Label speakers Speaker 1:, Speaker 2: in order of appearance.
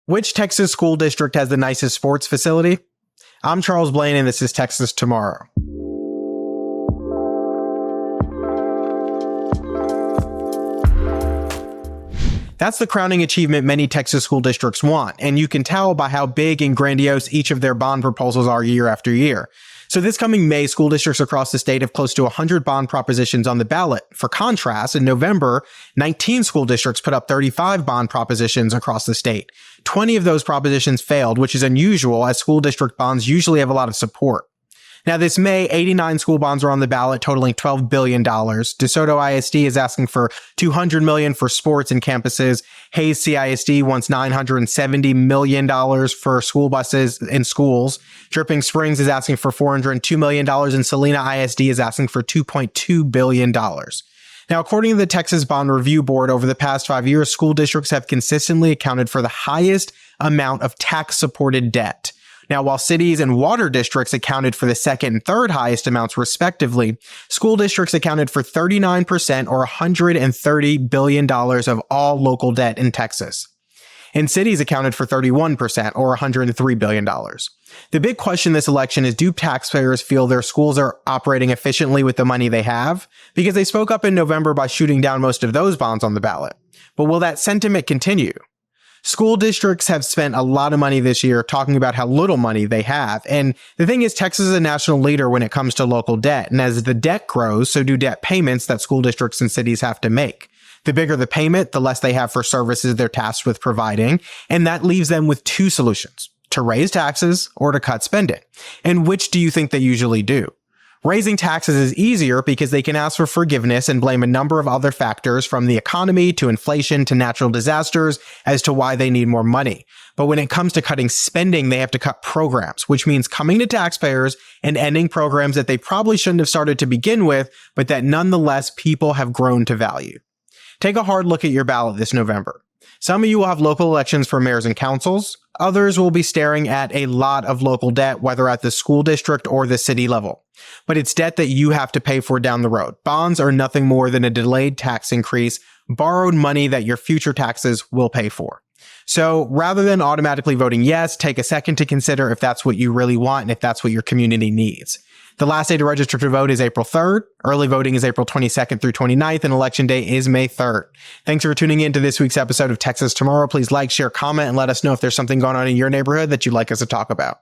Speaker 1: Which Texas school district has the nicest sports facility? I'm Charles Blaine, and this is Texas Tomorrow. That's the crowning achievement many Texas school districts want, and you can tell by how big and grandiose each of their bond proposals are year after year. So this coming May, school districts across the state have close to 100 bond propositions on the ballot. For contrast, in November, 19 school districts put up 35 bond propositions across the state. 20 of those propositions failed, which is unusual as school district bonds usually have a lot of support. Now this May, 89 school bonds are on the ballot, totaling $12 billion. DeSoto ISD is asking for $200 million for sports and campuses. Hayes CISD wants $970 million for school buses in schools. Dripping Springs is asking for $402 million, and Salina ISD is asking for $2.2 billion. Now, according to the Texas Bond Review Board, over the past 5 years, school districts have consistently accounted for the highest amount of tax-supported debt. Now, while cities and water districts accounted for the second and third highest amounts respectively, school districts accounted for 39% or $130 billion of all local debt in Texas. And cities accounted for 31% or $103 billion. The big question this election is, do taxpayers feel their schools are operating efficiently with the money they have? Because they spoke up in November by shooting down most of those bonds on the ballot. But will that sentiment continue? School districts have spent a lot of money this year talking about how little money they have. And the thing is, Texas is a national leader when it comes to local debt. And as the debt grows, so do debt payments that school districts and cities have to make. The bigger the payment, the less they have for services they're tasked with providing. And that leaves them with two solutions: to raise taxes or to cut spending. And which do you think they usually do? Raising taxes is easier because they can ask for forgiveness and blame a number of other factors, from the economy to inflation to natural disasters, as to why they need more money. But when it comes to cutting spending, they have to cut programs, which means coming to taxpayers and ending programs that they probably shouldn't have started to begin with, but that nonetheless people have grown to value. Take a hard look at your ballot this November. Some of you will have local elections for mayors and councils. Others will be staring at a lot of local debt, whether at the school district or the city level. But it's debt that you have to pay for down the road. Bonds are nothing more than a delayed tax increase, borrowed money that your future taxes will pay for. So rather than automatically voting yes, take a second to consider if that's what you really want and if that's what your community needs. The last day to register to vote is April 3rd. Early voting is April 22nd through 29th, and Election Day is May 3rd. Thanks for tuning in to this week's episode of Texas Tomorrow. Please like, share, comment, and let us know if there's something going on in your neighborhood that you'd like us to talk about.